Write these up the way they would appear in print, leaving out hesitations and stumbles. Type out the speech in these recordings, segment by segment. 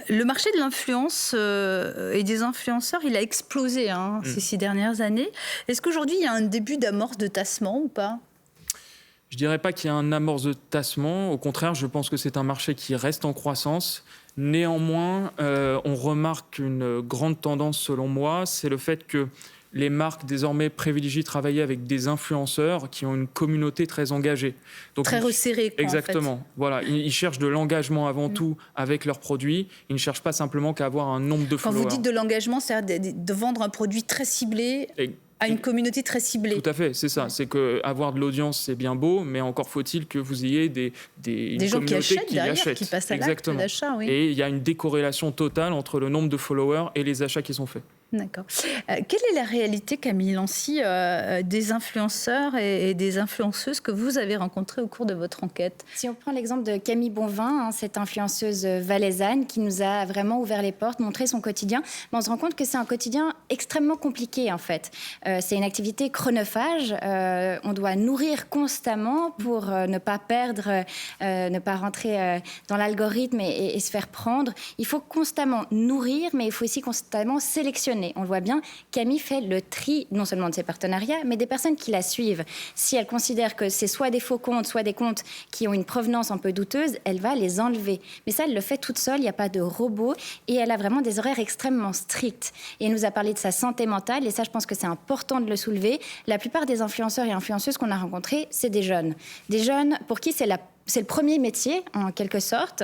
Le marché de l'influence et des influenceurs, il a explosé ces 6 dernières années. Est-ce qu'aujourd'hui, il y a un début d'amorce de tassement ou pas ? Je ne dirais pas qu'il y a un amorce de tassement. Au contraire, je pense que c'est un marché qui reste en croissance. Néanmoins, on remarque une grande tendance, selon moi, c'est le fait que les marques, désormais, privilégient de travailler avec des influenceurs qui ont une communauté très engagée. Donc, très resserrée, quoi, exactement. En fait. Voilà. Ils cherchent de l'engagement avant tout avec leurs produits. Ils ne cherchent pas simplement qu'à avoir un nombre de followers. Quand vous dites de l'engagement, c'est-à-dire de vendre un produit très ciblé à une communauté très ciblée. Tout à fait, c'est ça. C'est qu'avoir de l'audience, c'est bien beau, mais encore faut-il que vous ayez des gens qui achètent derrière, qui passent à l'acte d'achat. Oui. Et il y a une décorrélation totale entre le nombre de followers et les achats qui sont faits. D'accord. Quelle est la réalité, Camille Lancy, des influenceurs et des influenceuses que vous avez rencontrés au cours de votre enquête ? Si on prend l'exemple de Camille Bonvin, cette influenceuse valaisanne qui nous a vraiment ouvert les portes, montré son quotidien, on se rend compte que c'est un quotidien extrêmement compliqué en fait. C'est une activité chronophage. On doit nourrir constamment pour ne pas perdre, ne pas rentrer dans l'algorithme et se faire prendre. Il faut constamment nourrir, mais il faut aussi constamment sélectionner. On le voit bien, Camille fait le tri non seulement de ses partenariats, mais des personnes qui la suivent. Si elle considère que c'est soit des faux comptes, soit des comptes qui ont une provenance un peu douteuse, elle va les enlever. Mais ça, elle le fait toute seule, il n'y a pas de robot et elle a vraiment des horaires extrêmement stricts. Et elle nous a parlé de sa santé mentale et ça, je pense que c'est important de le soulever. La plupart des influenceurs et influenceuses qu'on a rencontrés, c'est des jeunes. Des jeunes pour qui c'est le premier métier, en quelque sorte,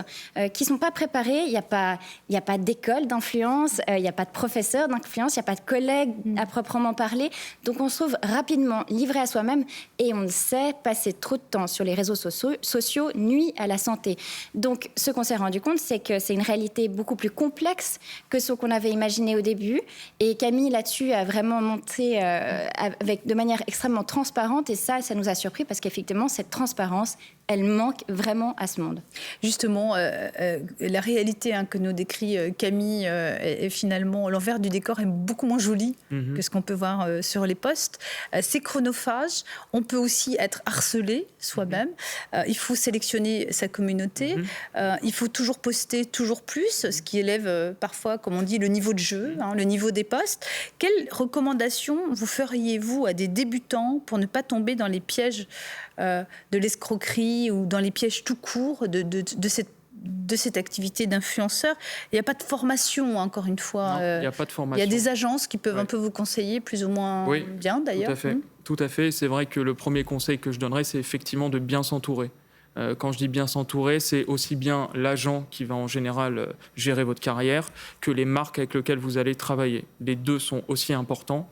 qui ne sont pas préparés. Il n'y a pas d'école d'influence, il n'y a pas de professeur d'influence, il n'y a pas de collègues à proprement parler. Donc, on se trouve rapidement livré à soi-même et on le sait, passer trop de temps sur les réseaux sociaux nuit à la santé. Donc, ce qu'on s'est rendu compte, c'est que c'est une réalité beaucoup plus complexe que ce qu'on avait imaginé au début. Et Camille, là-dessus, a vraiment monté de manière extrêmement transparente. Et ça nous a surpris parce qu'effectivement, cette transparence, elle manque vraiment à ce monde. Justement, la réalité que nous décrit Camille est finalement l'envers du décor est beaucoup moins joli que ce qu'on peut voir sur les posts. C'est chronophage. On peut aussi être harcelé soi-même. Il faut sélectionner sa communauté. Il faut toujours poster toujours plus, ce qui élève parfois, comme on dit, le niveau de jeu, le niveau des posts. Quelles recommandations vous feriez-vous à des débutants pour ne pas tomber dans les pièges de l'escroquerie ou dans les pièges tout court de cette activité d'influenceur? Il n'y a pas de formation, encore une fois. Non, il n'y a pas de formation. Il y a des agences qui peuvent un peu vous conseiller, plus ou moins bien d'ailleurs. Tout à fait. Tout à fait. C'est vrai que le premier conseil que je donnerais, c'est effectivement de bien s'entourer. Quand je dis bien s'entourer, c'est aussi bien l'agent qui va en général gérer votre carrière que les marques avec lesquelles vous allez travailler. Les deux sont aussi importants.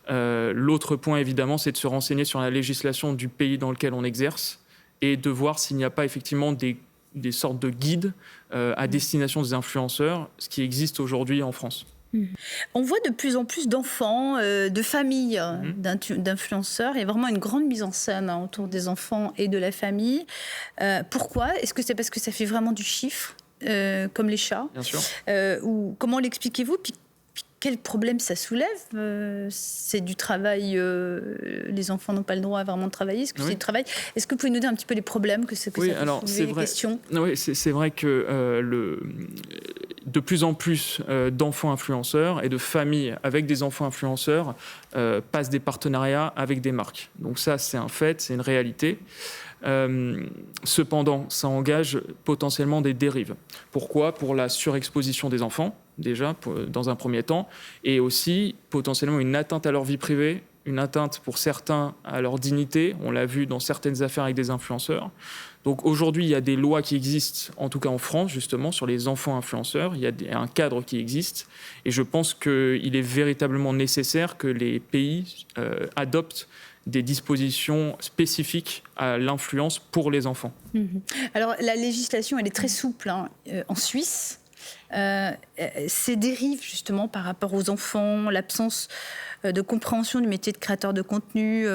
L'autre point, évidemment, c'est de se renseigner sur la législation du pays dans lequel on exerce et de voir s'il n'y a pas effectivement des sortes de guides à destination des influenceurs, ce qui existe aujourd'hui en France. On voit de plus en plus d'enfants, de familles d'influenceurs. Il y a vraiment une grande mise en scène autour des enfants et de la famille. Pourquoi ? Est-ce que c'est parce que ça fait vraiment du chiffre, comme les chats ? Bien sûr. Ou comment l'expliquez-vous ? Puis quel problème ça soulève ? C'est du travail, les enfants n'ont pas le droit vraiment de travailler. Est-ce que c'est du travail ? Est-ce que vous pouvez nous dire un petit peu les problèmes que ça peut soulever, les questions ? Oui, c'est vrai que de plus en plus d'enfants influenceurs et de familles avec des enfants influenceurs passent des partenariats avec des marques. Donc ça, c'est un fait, c'est une réalité. Cependant, ça engage potentiellement des dérives. Pourquoi ? Pour la surexposition des enfants, déjà, dans un premier temps, et aussi potentiellement une atteinte à leur vie privée, une atteinte pour certains à leur dignité. On l'a vu dans certaines affaires avec des influenceurs. Donc aujourd'hui, il y a des lois qui existent, en tout cas en France, justement, sur les enfants influenceurs. Il y a un cadre qui existe. Et je pense qu'il est véritablement nécessaire que les pays adoptent des dispositions spécifiques à l'influence pour les enfants. Alors, la législation, elle est très souple en Suisse. Ces dérives, justement, par rapport aux enfants, l'absence de compréhension du métier de créateur de contenu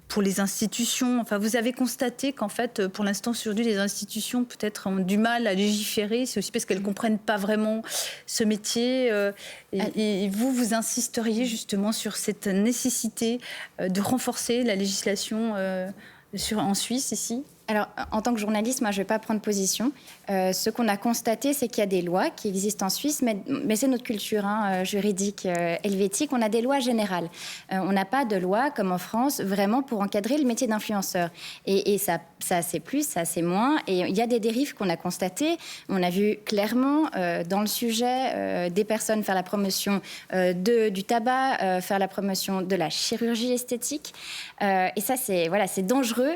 pour les institutions. Enfin, vous avez constaté qu'en fait, pour l'instant, aujourd'hui, les institutions peut-être ont du mal à légiférer. C'est aussi parce qu'elles ne comprennent pas vraiment ce métier. Et vous insisteriez justement sur cette nécessité de renforcer la législation en Suisse, ici ? Alors, en tant que journaliste, moi, je ne vais pas prendre position. Ce qu'on a constaté, c'est qu'il y a des lois qui existent en Suisse, mais c'est notre culture juridique helvétique. On a des lois générales. On n'a pas de loi, comme en France, vraiment pour encadrer le métier d'influenceur. Et ça c'est plus, ça c'est moins. Et il y a des dérives qu'on a constatées. On a vu clairement dans le sujet des personnes faire la promotion du tabac, faire la promotion de la chirurgie esthétique. Et ça, c'est dangereux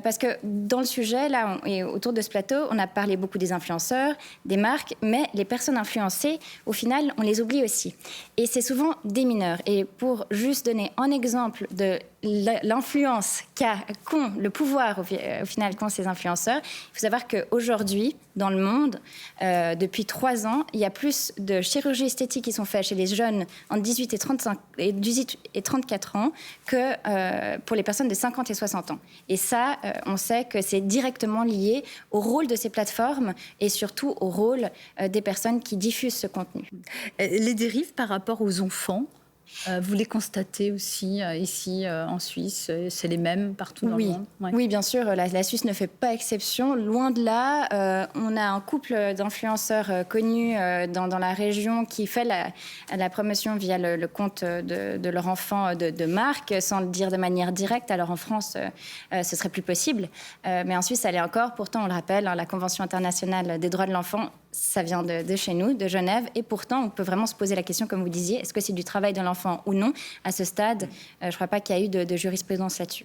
parce que dans le sujet, là, et autour de ce plateau, on a parlé beaucoup des influenceurs, des marques, mais les personnes influencées, au final, on les oublie aussi. Et c'est souvent des mineurs. Et pour juste donner un exemple de l'influence qu'ont, le pouvoir au final qu'ont ces influenceurs, il faut savoir qu'aujourd'hui, dans le monde, depuis 3 ans, il y a plus de chirurgie esthétique qui sont faites chez les jeunes entre 18 et 34 ans que pour les personnes de 50 et 60 ans. Et ça, on sait que c'est directement lié au rôle de ces plateformes et surtout au rôle des personnes qui diffusent ce contenu. Les dérives par rapport aux enfants, vous les constatez aussi ici en Suisse, c'est les mêmes partout dans le monde? Oui, bien sûr, la Suisse ne fait pas exception. Loin de là, on a un couple d'influenceurs connus dans la région qui fait la promotion via le compte de leur enfant de marque, sans le dire de manière directe. Alors en France, ce serait plus possible. Mais en Suisse, ça l'est encore. Pourtant, on le rappelle, la Convention internationale des droits de l'enfant, ça vient de chez nous, de Genève. Et pourtant, on peut vraiment se poser la question, comme vous disiez, est-ce que c'est du travail de l'enfant ou non? À ce stade, je ne crois pas qu'il y a eu de jurisprudence là-dessus.